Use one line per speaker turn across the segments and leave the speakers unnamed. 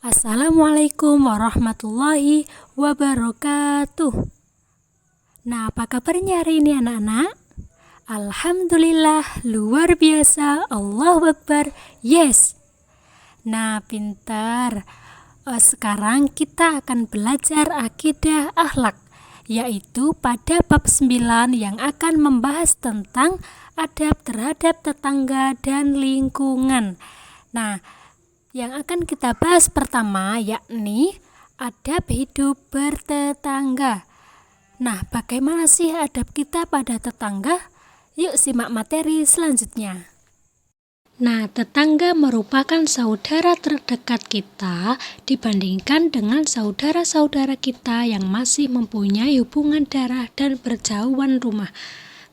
Assalamualaikum warahmatullahi wabarakatuh. Nah, apa kabarnya hari ini anak-anak? Alhamdulillah, luar biasa, Allahu Akbar, yes. Nah, pintar. Sekarang kita akan belajar akidah akhlak, yaitu pada bab 9 yang akan membahas tentang adab terhadap tetangga dan lingkungan. Nah, yang akan kita bahas pertama yakni adab hidup bertetangga. Nah, bagaimana sih adab kita pada tetangga? Yuk simak materi selanjutnya. Nah, tetangga merupakan saudara terdekat kita dibandingkan dengan saudara-saudara kita yang masih mempunyai hubungan darah dan berjauhan rumah.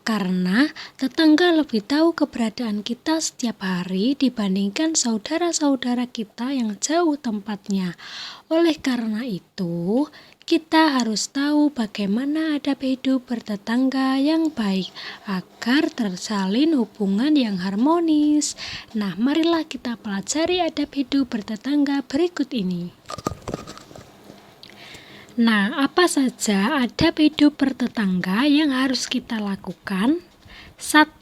Karena tetangga lebih tahu keberadaan kita setiap hari dibandingkan saudara-saudara kita yang jauh tempatnya. Oleh karena itu, kita harus tahu bagaimana adab hidup bertetangga yang baik agar tersalin hubungan yang harmonis. Nah, marilah kita pelajari adab hidup bertetangga berikut ini. Nah, apa saja adab hidup bertetangga yang harus kita lakukan? 1.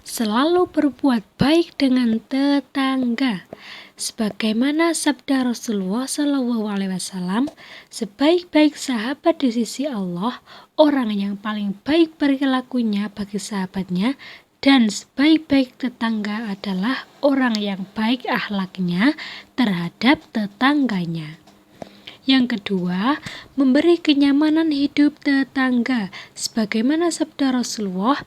Selalu berbuat baik dengan tetangga. Sebagaimana sabda Rasulullah SAW, sebaik-baik sahabat di sisi Allah, orang yang paling baik perilakunya bagi sahabatnya, dan sebaik-baik tetangga adalah orang yang baik akhlaknya terhadap tetangganya. Yang kedua, memberi kenyamanan hidup tetangga. Sebagaimana sabda Rasulullah,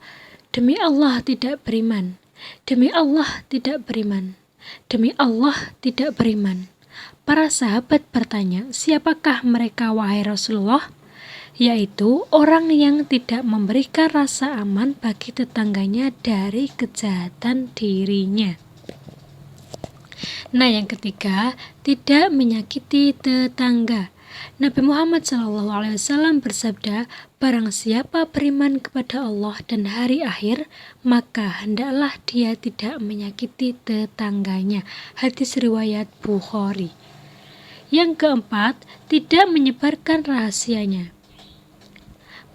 demi Allah tidak beriman, demi Allah tidak beriman, demi Allah tidak beriman. Para sahabat bertanya, siapakah mereka wahai Rasulullah? Yaitu orang yang tidak memberikan rasa aman bagi tetangganya dari kejahatan dirinya. Nah, yang ketiga, tidak menyakiti tetangga. Nabi Muhammad SAW bersabda, barang siapa beriman kepada Allah dan hari akhir, maka hendaklah dia tidak menyakiti tetangganya. Hadis riwayat Bukhari. Yang keempat, tidak menyebarkan rahasianya.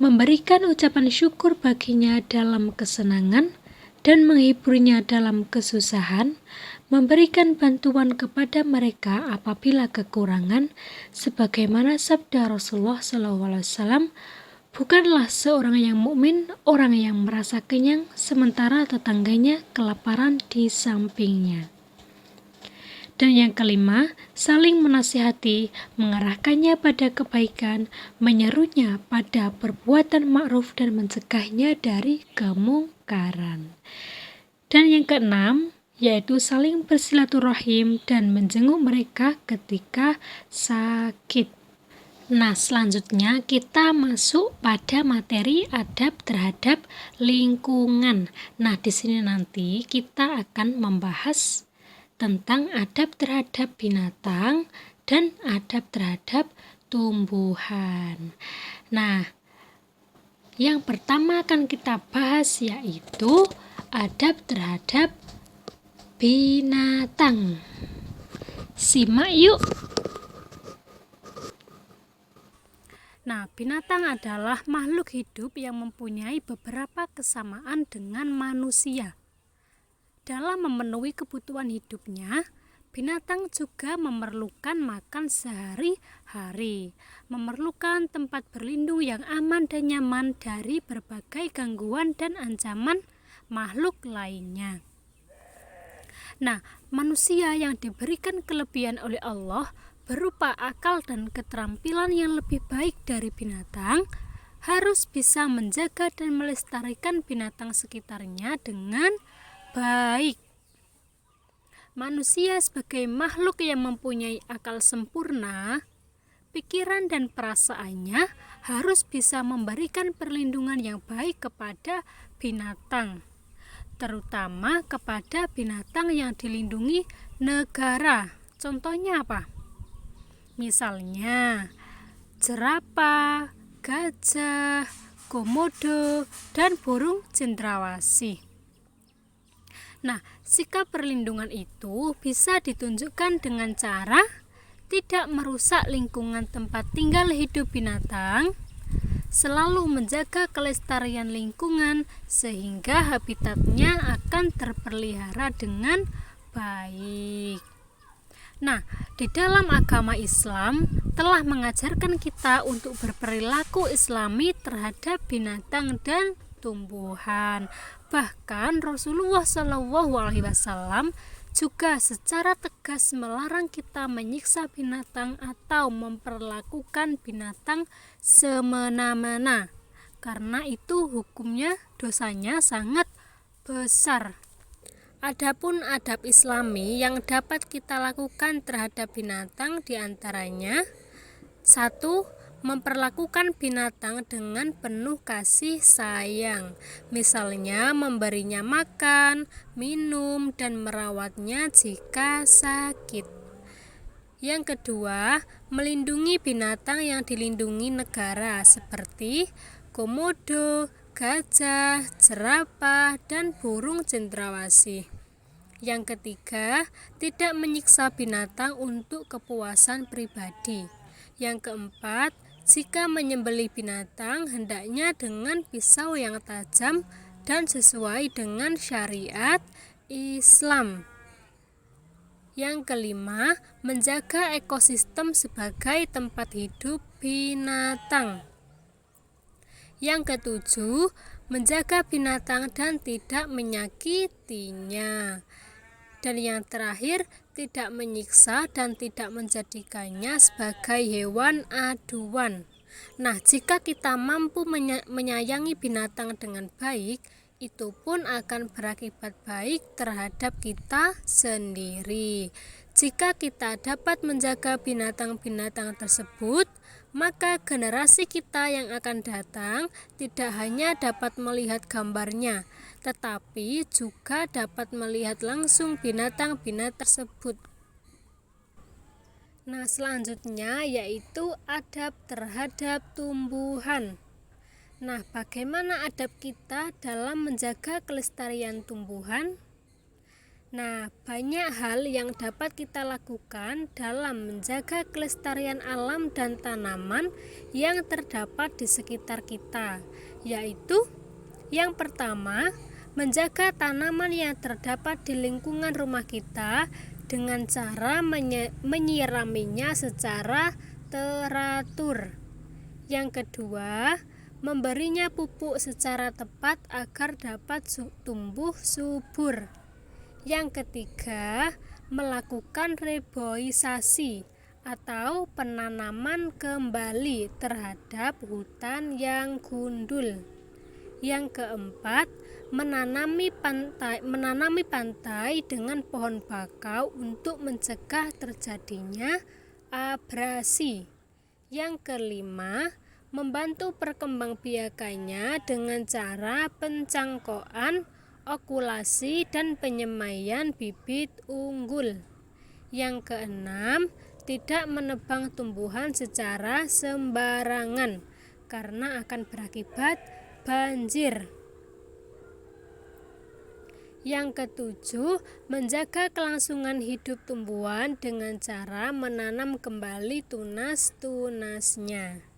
Memberikan ucapan syukur baginya dalam kesenangan dan menghiburnya dalam kesusahan, memberikan bantuan kepada mereka apabila kekurangan, sebagaimana sabda Rasulullah SAW, bukanlah seorang yang mukmin orang yang merasa kenyang sementara tetangganya kelaparan di sampingnya. Dan yang kelima, saling menasihati, mengarahkannya pada kebaikan, menyerunya pada perbuatan ma'ruf dan mencegahnya dari kemungkaran. Dan yang keenam, yaitu saling bersilaturahim dan menjenguk mereka ketika sakit. Nah, selanjutnya kita masuk pada materi adab terhadap lingkungan. Nah, di sini nanti kita akan membahas tentang adab terhadap binatang dan adab terhadap tumbuhan. Nah, yang pertama akan kita bahas yaitu adab terhadap binatang. Simak yuk. Nah, binatang adalah makhluk hidup yang mempunyai beberapa kesamaan dengan manusia. Dalam memenuhi kebutuhan hidupnya, binatang juga memerlukan makan sehari-hari, memerlukan tempat berlindung yang aman dan nyaman dari berbagai gangguan dan ancaman makhluk lainnya. Nah, manusia yang diberikan kelebihan oleh Allah berupa akal dan keterampilan yang lebih baik dari binatang, harus bisa menjaga dan melestarikan binatang sekitarnya dengan baik. Manusia sebagai makhluk yang mempunyai akal sempurna, pikiran dan perasaannya harus bisa memberikan perlindungan yang baik kepada binatang, terutama kepada binatang yang dilindungi negara. Contohnya apa? Misalnya jerapah, gajah, komodo, dan burung cendrawasih. Nah, sikap perlindungan itu bisa ditunjukkan dengan cara tidak merusak lingkungan tempat tinggal hidup binatang, selalu menjaga kelestarian lingkungan sehingga habitatnya akan terpelihara dengan baik. Nah, di dalam agama Islam telah mengajarkan kita untuk berperilaku islami terhadap binatang dan tumbuhan. Bahkan Rasulullah SAW juga secara tegas melarang kita menyiksa binatang atau memperlakukan binatang semena-mena, karena itu hukumnya, dosanya sangat besar. Adapun adab Islami yang dapat kita lakukan terhadap binatang diantaranya: 1. Memperlakukan binatang dengan penuh kasih sayang, misalnya memberinya makan, minum, dan merawatnya jika sakit. Yang kedua, melindungi binatang yang dilindungi negara seperti komodo, gajah, jerapah, dan burung cendrawasih. Yang ketiga, tidak menyiksa binatang untuk kepuasan pribadi. Yang keempat, jika menyembelih binatang hendaknya dengan pisau yang tajam dan sesuai dengan syariat Islam. Yang kelima, menjaga ekosistem sebagai tempat hidup binatang. Yang ketujuh, menjaga binatang dan tidak menyakitinya. Dan yang terakhir, tidak menyiksa dan tidak menjadikannya sebagai hewan aduan. Nah, jika kita mampu menyayangi binatang dengan baik, itu pun akan berakibat baik terhadap kita sendiri. Jika kita dapat menjaga binatang-binatang tersebut, maka generasi kita yang akan datang tidak hanya dapat melihat gambarnya, tetapi juga dapat melihat langsung binatang-binatang tersebut. Nah, selanjutnya yaitu adab terhadap tumbuhan. Nah, bagaimana adab kita dalam menjaga kelestarian tumbuhan? Nah, banyak hal yang dapat kita lakukan dalam menjaga kelestarian alam dan tanaman yang terdapat di sekitar kita, yaitu yang pertama, menjaga tanaman yang terdapat di lingkungan rumah kita dengan cara menyiraminya secara teratur. Yang kedua, memberinya pupuk secara tepat agar dapat tumbuh subur. Yang ketiga, melakukan reboisasi atau penanaman kembali terhadap hutan yang gundul. Yang keempat, menanami pantai dengan pohon bakau untuk mencegah terjadinya abrasi. Yang kelima, membantu perkembangbiakannya dengan cara pencangkokan, okulasi, dan penyemaian bibit unggul. Yang keenam, tidak menebang tumbuhan secara sembarangan karena akan berakibat banjir. Yang ketujuh, menjaga kelangsungan hidup tumbuhan dengan cara menanam kembali tunas-tunasnya.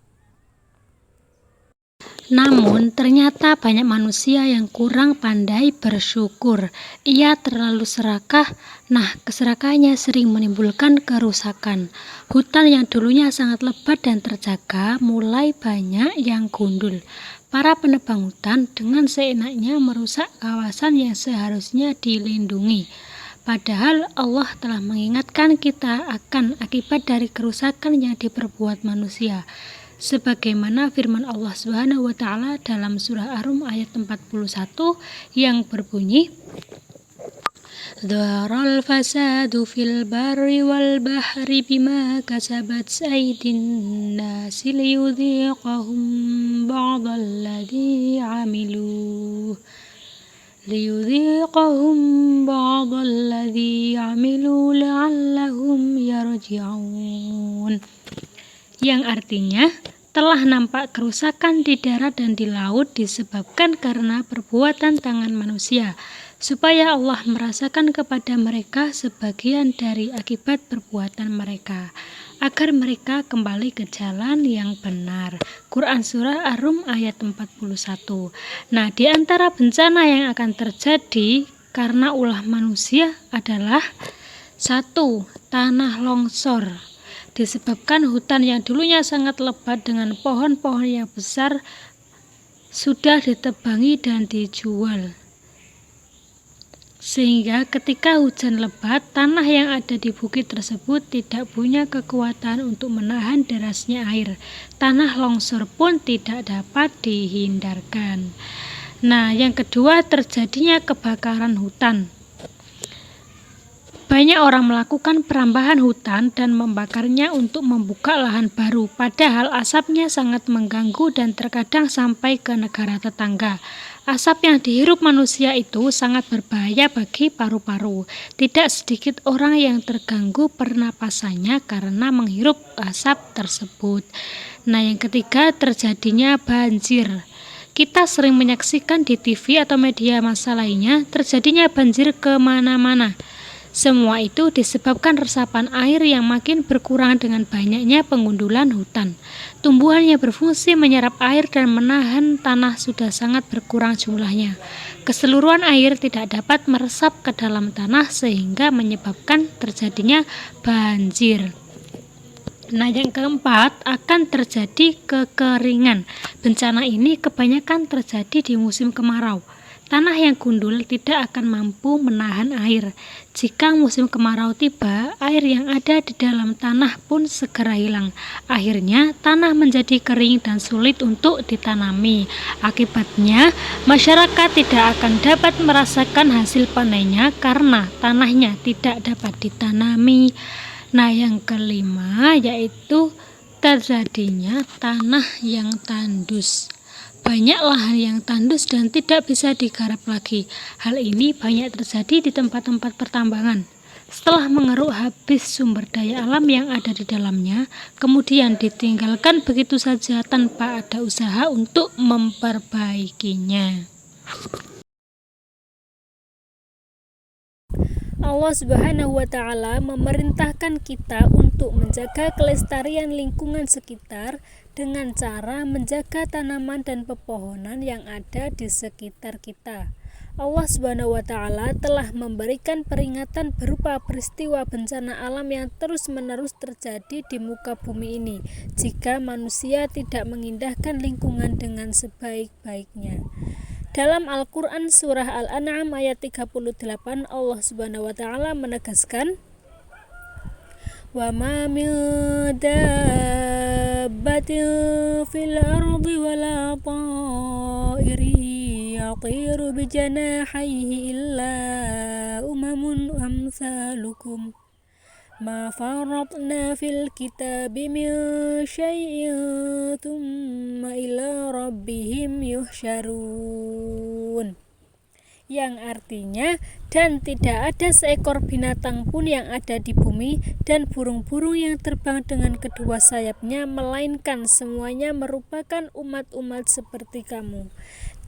Namun, ternyata banyak manusia yang kurang pandai bersyukur. Ia terlalu serakah. Nah, keserakahannya sering menimbulkan kerusakan. Hutan yang dulunya sangat lebat dan terjaga mulai banyak yang gundul. Para penebang hutan dengan seenaknya merusak kawasan yang seharusnya dilindungi. Padahal Allah telah mengingatkan kita akan akibat dari kerusakan yang diperbuat manusia. Sebagaimana firman Allah Subhanahu wa taala dalam surah Ar-Rum ayat 41 yang berbunyi, Dhaharal fasadu fil barri wal bahri bima kasabat aydin nasi liyudhiqahum ba'dalladhi amilu la'allahum yarji'un. Yang artinya, telah nampak kerusakan di darat dan di laut disebabkan karena perbuatan tangan manusia. supaya Allah merasakan kepada mereka sebagian dari akibat perbuatan mereka, agar mereka kembali ke jalan yang benar. Quran Surah Ar-Rum ayat 41. Nah, di antara bencana yang akan terjadi karena ulah manusia adalah 1. Tanah longsor. Disebabkan hutan yang dulunya sangat lebat dengan pohon-pohon yang besar sudah ditebangi dan dijual. Sehingga ketika hujan lebat, tanah yang ada di bukit tersebut tidak punya kekuatan untuk menahan derasnya air. Tanah longsor pun tidak dapat dihindarkan. Nah, yang kedua, terjadinya kebakaran hutan. Banyak orang melakukan perambahan hutan dan membakarnya untuk membuka lahan baru, padahal asapnya sangat mengganggu dan terkadang sampai ke negara tetangga. Asap yang dihirup manusia itu sangat berbahaya bagi paru-paru. Tidak sedikit orang yang terganggu pernapasannya karena menghirup asap tersebut. Nah, yang ketiga, terjadinya banjir. Kita sering menyaksikan di TV atau media massa lainnya terjadinya banjir kemana-mana. Semua itu disebabkan resapan air yang makin berkurang dengan banyaknya pengundulan hutan. Tumbuhan yang berfungsi menyerap air dan menahan tanah sudah sangat berkurang jumlahnya. Keseluruhan air tidak dapat meresap ke dalam tanah sehingga menyebabkan terjadinya banjir. Nah, yang keempat, akan terjadi kekeringan. Bencana ini kebanyakan terjadi di musim kemarau. Tanah yang gundul tidak akan mampu menahan air. Jika musim kemarau tiba, air yang ada di dalam tanah pun segera hilang. Akhirnya, tanah menjadi kering dan sulit untuk ditanami. Akibatnya, masyarakat tidak akan dapat merasakan hasil panennya karena tanahnya tidak dapat ditanami. Nah, yang kelima yaitu terjadinya tanah yang tandus. Banyak lahan yang tandus dan tidak bisa digarap lagi. Hal ini banyak terjadi di tempat-tempat pertambangan. Setelah mengeruk habis sumber daya alam yang ada di dalamnya, kemudian ditinggalkan begitu saja tanpa ada usaha untuk memperbaikinya. Allah Subhanahu wa Ta'ala memerintahkan kita untuk menjaga kelestarian lingkungan sekitar dengan cara menjaga tanaman dan pepohonan yang ada di sekitar kita. Allah Subhanahu wa Ta'ala telah memberikan peringatan berupa peristiwa bencana alam yang terus-menerus terjadi di muka bumi ini jika manusia tidak mengindahkan lingkungan dengan sebaik-baiknya. Dalam Al-Quran Surah Al-An'am ayat 38, Allah Subhanahu wa Ta'ala menegaskan, "Wa ma min dabbatin fil ardi wala ta'irin yatiru bijanahihi illa umamun amsalukum. Ma faratna fil kitabi min syai'in thumma ila rabbihim yuhsyarun." Yang artinya, dan tidak ada seekor binatang pun yang ada di bumi dan burung-burung yang terbang dengan kedua sayapnya, melainkan semuanya merupakan umat-umat seperti kamu.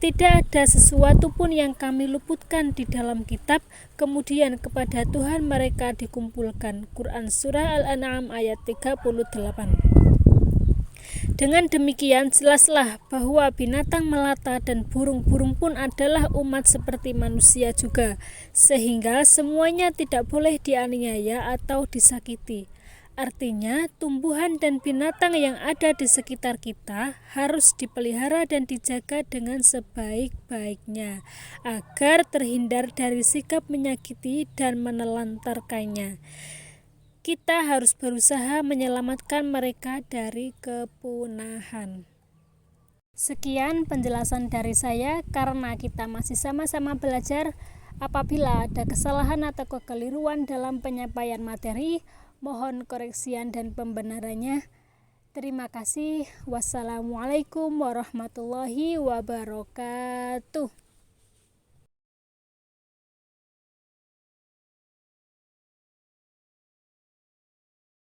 Tidak ada sesuatu pun yang kami luputkan di dalam kitab, kemudian kepada Tuhan mereka dikumpulkan. Quran Surah Al-An'am ayat 38. Dengan demikian, jelaslah bahwa binatang melata dan burung-burung pun adalah umat seperti manusia juga, sehingga semuanya tidak boleh dianiaya atau disakiti. Artinya, tumbuhan dan binatang yang ada di sekitar kita harus dipelihara dan dijaga dengan sebaik-baiknya, agar terhindar dari sikap menyakiti dan menelantarkannya. Kita harus berusaha menyelamatkan mereka dari kepunahan. Sekian penjelasan dari saya, karena kita masih sama-sama belajar. Apabila ada kesalahan atau kekeliruan dalam penyampaian materi, mohon koreksian dan pembenarannya. Terima kasih. Wassalamualaikum warahmatullahi wabarakatuh.